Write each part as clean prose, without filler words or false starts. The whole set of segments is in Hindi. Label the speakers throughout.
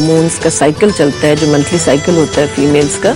Speaker 1: हार्मोन्स का साइकिल चलता है, जो मंथली साइकिल होता है फीमेल्स का,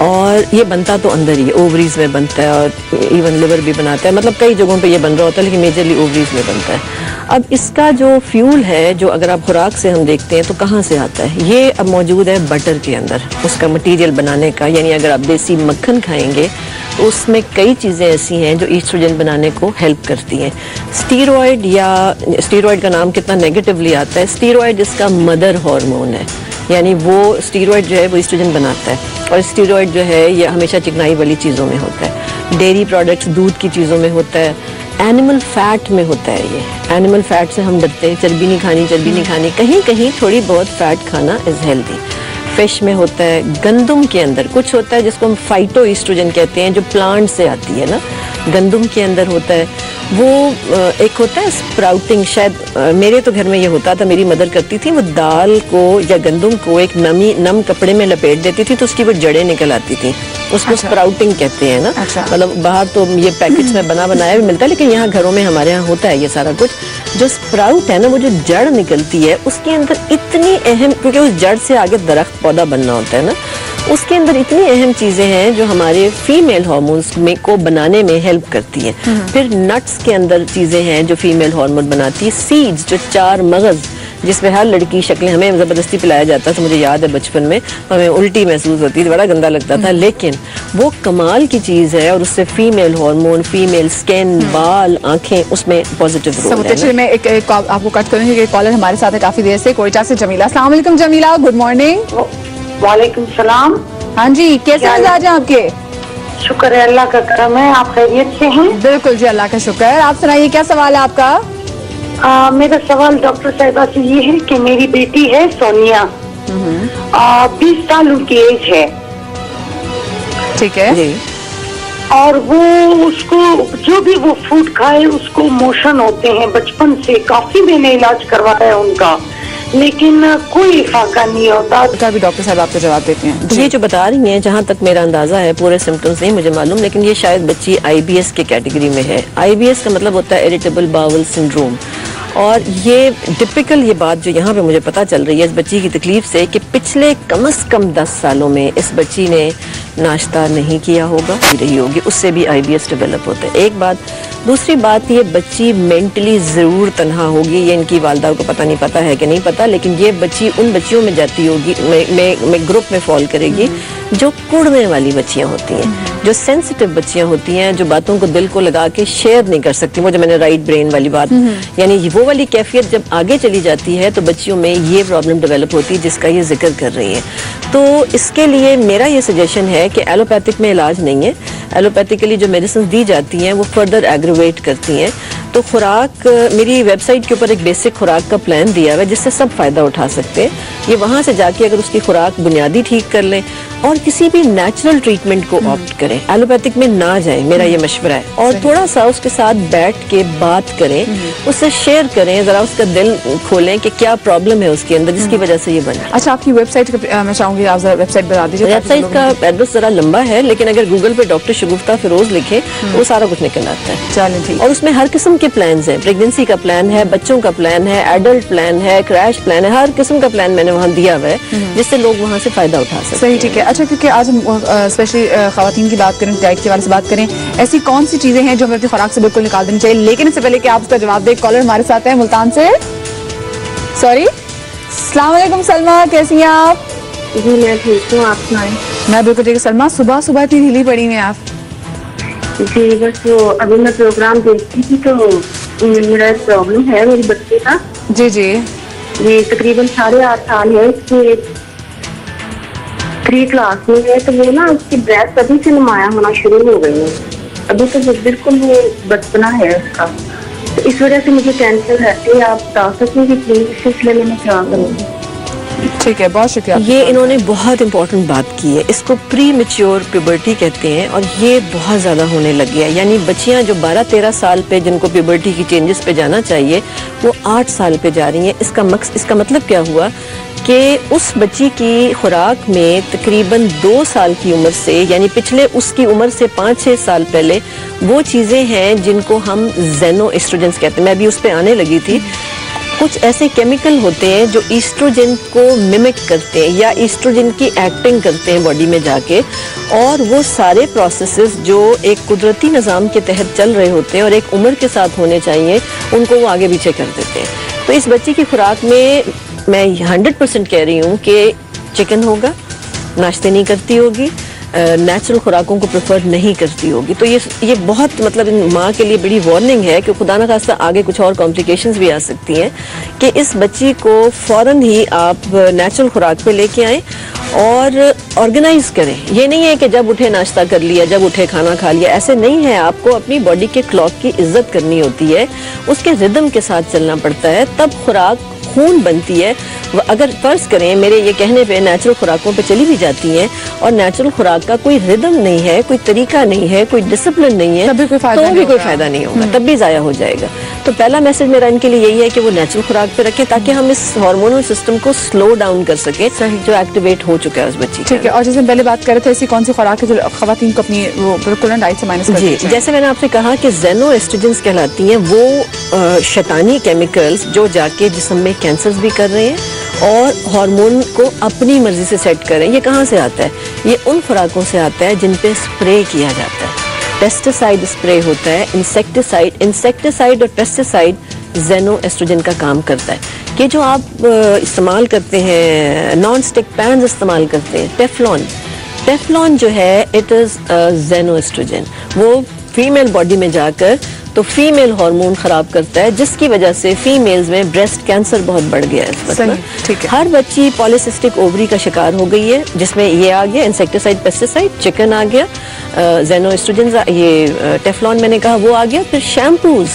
Speaker 1: और ये बनता तो अंदर ही है, ओवरीज में बनता है और इवन लिवर भी बनाता है, मतलब कई जगहों पे ये बन रहा होता है, लेकिन मेजरली ओवरीज में बनता है। अब इसका जो फ्यूल है, जो अगर आप खुराक से हम देखते हैं तो कहाँ से आता है, ये अब मौजूद है बटर के अंदर, उसका मटीरियल बनाने का। यानी अगर आप देसी मक्खन खाएंगे तो उसमें कई चीज़ें ऐसी हैं जो ईस्ट्रोजन बनाने को हेल्प करती हैं। स्टीरॉयड, या स्टीरॉयड का नाम कितना नेगेटिवली आता है, स्टीरॉयड इसका मदर हार्मोन है, यानी वो स्टीरॉयड जो है वो ईस्ट्रोजन बनाता है, और स्टीरॉयड जो है ये हमेशा चिकनाई वाली चीज़ों में होता है, डेयरी प्रोडक्ट्स, दूध की चीज़ों में होता है, एनिमल फैट में होता है। ये एनिमल फैट से हम डरते हैं, चर्बी नहीं खानी, चर्बी नहीं खानी, कहीं कहीं थोड़ी बहुत फैट खाना इज़ हेल्दी। फिश में होता है, गंदम के अंदर कुछ होता है जिसको हम फाइटो ईस्ट्रोजन कहते हैं, जो प्लांट से आती है ना, गंदम के अंदर होता है। वो एक होता है स्प्राउटिंग, शायद मेरे तो घर में ये होता था, मेरी मदर करती थी, वो दाल को या गंदम को एक नम कपड़े में लपेट देती थी तो उसकी वो जड़ें निकल आती थी, उसको स्प्राउटिंग कहते हैं ना। मतलब बाहर तो ये पैकेट्स में बना बनाया भी मिलता है, लेकिन यहाँ घरों में हमारे यहाँ होता है ये सारा कुछ। जो स्प्राउट है ना, वो जो जड़ निकलती है उसके अंदर इतनी अहम, क्योंकि उस जड़ से आगे दरख्त पौधा बनना होता है ना, उसके अंदर इतनी अहम चीजें हैं जो हमारे फीमेल हार्मोन्स में को बनाने में हेल्प करती हैं। फिर नट्स के अंदर चीजें हैं जो फीमेल हार्मोन बनाती है। सीड्स, जो 4 मगज जिसमें हर लड़की शक्लें, हमें जबरदस्ती पिलाया जाता था, मुझे याद है बचपन में हमें उल्टी महसूस होती थी, बड़ा गंदा लगता था, लेकिन वो कमाल की चीज है, और उससे फीमेल हार्मोन, फीमेल स्किन, बाल, आंखें, उसमें पॉजिटिव रोल है।
Speaker 2: मैं एक आपको कट करूंगी कि कॉलर हमारे साथ है काफी देर से, कोयटा से जमीला। अस्सलाम वालेकुम जमीला, गुड मॉर्निंग।
Speaker 3: वालेकुम सलाम।
Speaker 2: हाँ जी, कैसे मिजाज हैं आपके?
Speaker 3: शुक्र है, अल्लाह का करम है। आप खैरियत से हैं?
Speaker 2: बिल्कुल जी, अल्लाह का शुक्र है। आप सुनाइए, क्या सवाल है आपका?
Speaker 3: मेरा सवाल डॉक्टर साहिबा से ये है कि मेरी बेटी है सोनिया, 20 साल उनकी एज है।
Speaker 2: ठीक है जी।
Speaker 3: और वो उसको जो भी वो फूड खाए उसको मोशन होते हैं, बचपन से काफी मैंने इलाज करवाया है उनका, लेकिन कोई फाका नहीं होता।
Speaker 2: भी डॉक्टर साहब आपको जवाब देते हैं।
Speaker 1: ये जो बता रही हैं, जहाँ तक मेरा अंदाजा है, पूरे सिम्टम्स नहीं मुझे मालूम, लेकिन ये शायद बच्ची IBS के कैटेगरी में है। IBS का मतलब होता है इरिटेबल बाउल सिंड्रोम, और ये टिपिकल, ये बात जो यहाँ पे मुझे पता चल रही है इस बच्ची की तकलीफ से, कि पिछले कम से कम 10 सालों में इस बच्ची ने नाश्ता नहीं किया होगा, रही होगी, उससे भी IBS डेवलप होता है। एक बात। दूसरी बात, ये बच्ची मेंटली ज़रूर तन्हा होगी, ये इनकी वालदा को पता नहीं, पता है कि नहीं पता, लेकिन ये बच्ची उन बच्चियों में जाती होगी, में ग्रुप में फॉल करेगी जो कुड़ने वाली बच्चियां होती हैं, जो सेंसिटिव बच्चियां होती हैं, जो बातों को दिल को लगा के शेयर नहीं कर सकती। वो जो मैंने राइट ब्रेन वाली बात, यानी वो वाली कैफियत जब आगे चली जाती है तो बच्चियों में ये प्रॉब्लम डेवलप होती है जिसका ये जिक्र कर रही है। तो इसके लिए मेरा ये सजेशन है कि एलोपैथिक में इलाज नहीं है, एलोपैथिकली जो मेडिसिन दी जाती हैं वो फर्दर एग्रवेट करती हैं। तो खुराक, मेरी वेबसाइट के ऊपर एक बेसिक खुराक का प्लान दिया हुआ है जिससे सब फायदा उठा सकते हैं। ये वहाँ से जाके अगर उसकी खुराक बुनियादी ठीक कर लें और किसी भी नेचुरल ट्रीटमेंट को ऑप्ट करें, एलोपैथिक में ना जाएं, मेरा ये मशवरा है। और थोड़ा सा उसके साथ बैठ के बात करें, उससे शेयर करें, जरा उसका दिल खोलें कि क्या प्रॉब्लम है उसके अंदर जिसकी वजह से ये बना।
Speaker 2: अच्छा, आपकी वेबसाइट मैं चाहूंगी आप जरा वेबसाइट बता दीजिए।
Speaker 1: वेबसाइट का एड्रेस जरा लंबा है, लेकिन अगर गूगल पे डॉक्टर शगुफ्ता फिरोज लिखे वो सारा कुछ निकल आता है।
Speaker 2: चलें ठीक।
Speaker 1: और उसमें हर किस्म के प्लान हैं, प्रेगनेंसी का प्लान है, बच्चों का प्लान है, एडल्ट प्लान है, क्रैश प्लान है, हर किस्म का प्लान मैंने वहाँ दिया हुआ है जिससे लोग वहाँ से फायदा उठा सकते हैं।
Speaker 2: सही, ठीक है। अच्छा, क्योंकि आज हम स्पेशली खवातीन की बात करें, डाइट के बारे से बात करें, ऐसी कौन सी चीजें हैं जो हमें अपनी खुराक से बिल्कुल निकाल देनी चाहिए? लेकिन इससे पहले कि आप उसका जवाब दें, कॉलर हमारे साथ है मुल्तान से। सॉरी, अस्सलाम वालेकुम सलमा, कैसी हैं आप?
Speaker 3: जी मैं ठीक हूँ, आप सुनाएं?
Speaker 2: मैं बिल्कुल ठीक। सलमा, सुबह सुबह इतनी ढीली पड़ी हुई हैं आप?
Speaker 3: जी बस वो अभी मैं प्रोग्राम देखती थी तो मेरा प्रॉब्लम है मेरी बच्चे का।
Speaker 2: जी जी
Speaker 3: ये तकरीबन 8.5 साल है, इसकी 3 क्लास में है, तो वो ना उसकी ब्रेस्ट अभी से नुमाया होना शुरू हो गई है, अभी तो बिल्कुल वो बचपना है उसका, तो इस वजह से मुझे टेंशन रहती है। आप बता सकते हैं कि प्लीज इस सिलसिले में मैं क्या करूँगी?
Speaker 2: ठीक है, बहुत शुक्रिया।
Speaker 1: ये इन्होंने बहुत इंपॉर्टेंट बात की है, इसको प्री मैच्योर प्यूबर्टी कहते हैं, और ये बहुत ज़्यादा होने लगी है। यानी बच्चियां जो 12-13 साल पे जिनको प्यूबर्टी की चेंजेस पे जाना चाहिए वो 8 साल पे जा रही हैं। इसका मतलब क्या हुआ कि उस बच्ची की खुराक में तकरीबन 2 साल की उम्र से, यानी पिछले उसकी उम्र से 5-6 साल पहले वो चीज़ें हैं जिनको हम जेनो एस्ट्रोजेंस कहते हैं। मैं भी उस पर आने लगी थी। कुछ ऐसे केमिकल होते हैं जो ईस्ट्रोजन को मिमिक करते हैं या ईस्ट्रोजन की एक्टिंग करते हैं बॉडी में जाके, और वो सारे प्रोसेसेस जो एक कुदरती निज़ाम के तहत चल रहे होते हैं और एक उम्र के साथ होने चाहिए, उनको वो आगे पीछे कर देते हैं। तो इस बच्ची की खुराक में मैं 100% कह रही हूँ कि चिकन होगा, नाश्ते नहीं करती होगी, नेचुरल खुराकों को प्रेफर नहीं करती होगी। तो ये बहुत मतलब इन माँ के लिए बड़ी वार्निंग है कि खुदा न खास्ता आगे कुछ और कॉम्प्लिकेशंस भी आ सकती हैं, कि इस बच्ची को फ़ौरन ही आप नेचुरल खुराक पे लेके आएँ और ऑर्गेनाइज करें। ये नहीं है कि जब उठे नाश्ता कर लिया, जब उठे खाना खा लिया, ऐसे नहीं है। आपको अपनी बॉडी के क्लॉक की इज्जत करनी होती है, उसके रिदम के साथ चलना पड़ता है, तब खुराक खून बनती है। अगर फर्ज करें मेरे ये कहने पे नेचुरल खुराकों पे चली भी जाती हैं और नेचुरल खुराक का कोई रिदम नहीं है, कोई तरीका नहीं है, कोई डिसिप्लिन नहीं है,
Speaker 2: तब भी कोई फायदा नहीं होगा।
Speaker 1: तब भी जाया हो जाएगा। तो पहला मैसेज मेरा इनके लिए यही है कि वो नेचुरल खुराक पे रखें, ताकि हम इस हार्मोनल सिस्टम को स्लो डाउन कर सकें जो एक्टिवेट हो चुका है उस बच्ची
Speaker 2: ठीक है। और जैसे पहले बात कर रहे थे, ऐसी कौन सी खुराक है जो खवातीन को अपनी वो बिल्कुल डाइट से माइनस कर
Speaker 1: जी, जैसे मैंने आपसे कहा कि जेनो एस्ट्रोजेंस कहलाती हैं वो शैतानी केमिकल्स जो जाके जिस्म में कैंसर भी कर रहे हैं और हार्मोन को अपनी मर्जी से सेट करें। ये कहाँ से आता है? ये उन खुराकों से आता है जिन पे स्प्रे किया जाता है। पेस्टिसाइड स्प्रे होता है, इंसेक्टिसाइड और पेस्टिसाइड जेनो एस्ट्रोजन का काम करता है। कि जो आप इस्तेमाल करते हैं, नॉन स्टिक पैन इस्तेमाल करते हैं, टेफ्लॉन जो है इट इज़ जेनो एस्ट्रोजन। वो फीमेल बॉडी में जाकर तो फीमेल हार्मोन खराब करता है, जिसकी वजह से फीमेल्स में ब्रेस्ट कैंसर बहुत बढ़ गया है इस वक्त।
Speaker 2: ठीक है।
Speaker 1: हर बच्ची पॉलीसिस्टिक ओवरी का शिकार हो गई है, जिसमें ये आ गया इंसेक्टिसाइड, पेस्टिसाइड, चिकन आ गया, जेनो एस्ट्रोजन, ये टेफ्लॉन मैंने कहा वो आ गया। फिर शैम्पूज,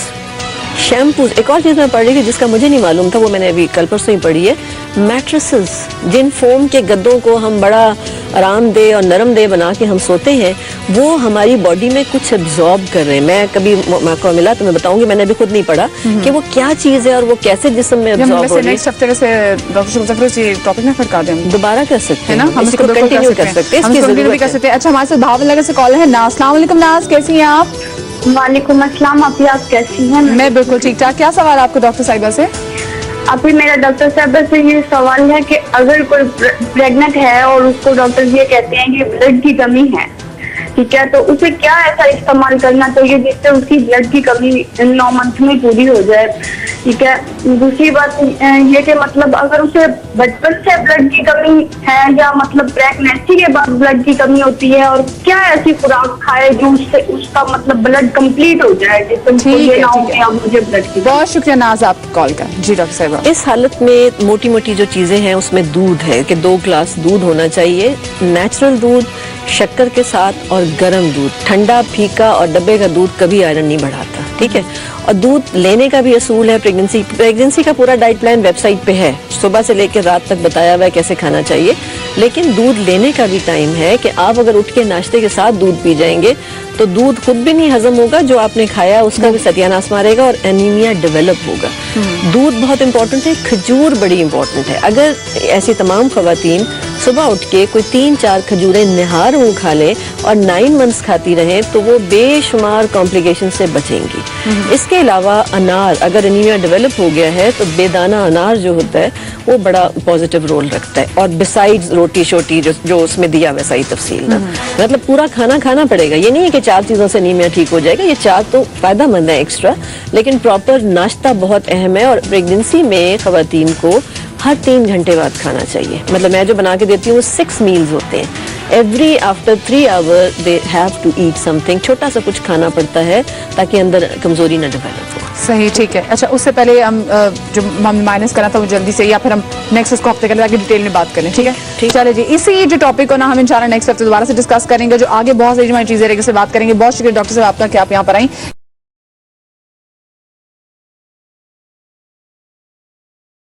Speaker 1: एक और चीज़ मैं पढ़ रही थी जिसका मुझे नहीं मालूम था, वो मैंने अभी कल परसों ही पढ़ी है। मैट्रेसेस, जिन फोम के गद्दों को हम बड़ा आरामदेह और नरमदेह बना के हम सोते हैं, वो हमारी बॉडी में कुछ एब्जॉर्ब कर रहे हैं। मैं कभी मौका मिला तो मैं बताऊंगी, मैंने अभी खुद नहीं पढ़ा कि वो क्या चीज़ है और वो कैसे जिस्म में एब्जॉर्ब हो रही है।
Speaker 2: नेक्स्ट हफ्ते वैसे डॉक्टर शुक्ला इस टॉपिक में फिर कर दें,
Speaker 1: दोबारा कर सकते हैं
Speaker 2: ना, हम इसको
Speaker 1: कंटिन्यू कर सकते हैं, इसकी जरूरत
Speaker 2: कर सकते हैं। अच्छा, हमारे साथ भावनगर से कॉल है नाज। अस्सलाम वालेकुम नाज, कैसी हैं आप?
Speaker 3: वालेकुम अस्सलाम। अभी आप कैसी हैं?
Speaker 2: मैं बिल्कुल ठीक ठाक। क्या सवाल आपको डॉक्टर साहिबा से?
Speaker 3: अभी मेरा डॉक्टर साहब से ये सवाल है कि अगर कोई प्रेग्नेंट है और उसको डॉक्टर ये कहते हैं कि ब्लड की कमी है, ठीक है, तो उसे क्या ऐसा इस्तेमाल करना चाहिए जिससे उसकी ब्लड की कमी 9 मंथ में पूरी हो जाए, ठीक है। दूसरी बात ये कि मतलब अगर उसे बचपन से ब्लड की कमी है या मतलब प्रेगनेंसी के बाद ब्लड की कमी होती है, और क्या ऐसी खुराक खाए जो उससे उसका मतलब ब्लड कंप्लीट हो जाए, जिससे उसको ये ना हो कि अब मुझे ब्लड की।
Speaker 2: बहुत शुक्रिया नाज आपकी कॉल का। जी डॉक्टर साहिबा,
Speaker 1: इस हालत में मोटी मोटी जो चीज़ें हैं उसमें दूध है कि 2 ग्लास दूध होना चाहिए, नेचुरल दूध शक्कर के साथ, और गर्म दूध। ठंडा, फीका और डब्बे का दूध कभी आयरन नहीं बढ़ाता, ठीक है। और दूध लेने का भी असूल है। प्रेगनेंसी का पूरा डाइट प्लान वेबसाइट पे है, सुबह से लेकर रात तक बताया हुआ है कैसे खाना चाहिए। लेकिन दूध लेने का भी टाइम है कि आप अगर उठ के नाश्ते के साथ दूध पी जाएंगे तो दूध खुद भी नहीं हजम होगा, जो आपने खाया उसका भी सत्यानाश मारेगा और एनीमिया डेवलप होगा। दूध बहुत इंपॉर्टेंट है, खजूर बड़ी इंपॉर्टेंट है। अगर ऐसी तमाम खवातीन सुबह उठ के कोई 3-4 खजूरें निहार मुंह खा लें और 9 मंथ्स खाती रहें तो वो बेशुमार कॉम्प्लिकेशन से बचेंगी। इसके अलावा अनार, अगर एनीमिया डेवलप हो गया है तो बेदाना अनार जो होता है वो बड़ा पॉजिटिव रोल रखता है। और बिसाइड्स रोटी शोटी जो उसमें दिया वैसा ही तफसील ना, मतलब पूरा खाना खाना पड़ेगा। ये नहीं है कि 4 चीज़ों से एनीमिया ठीक हो जाएगा, ये 4 तो फायदेमंद है एक्स्ट्रा, लेकिन प्रॉपर नाश्ता बहुत अहम है। और प्रेगनेंसी में खवातीन को हर 3 घंटे बाद खाना चाहिए। मतलब मैं जो बना के देती हूँ वो 6 मील्स होते हैं। Every after 3 hour they have to eat something, छोटा सा कुछ खाना पड़ता है ताकि अंदर कमजोरी ना डेवलप हो।
Speaker 2: सही, ठीक है। अच्छा, उससे पहले हम जो हम माइनस करना था वो जल्दी से, या फिर हम नेक्स्ट उसको हफ्ते के लिए डिटेल में बात करें, ठीक है? ठीक, चले जी। इसी जो टॉपिक को ना हम इंशाल्लाह नेक्स्ट हफ्ते दोबारा से डिस्कस करेंगे, जो आगे बहुत सारी चीजें रहेगी, उससे बात करेंगे। बहुत शुक्रिया डॉक्टर साहब आपका कि आप यहाँ पर आई।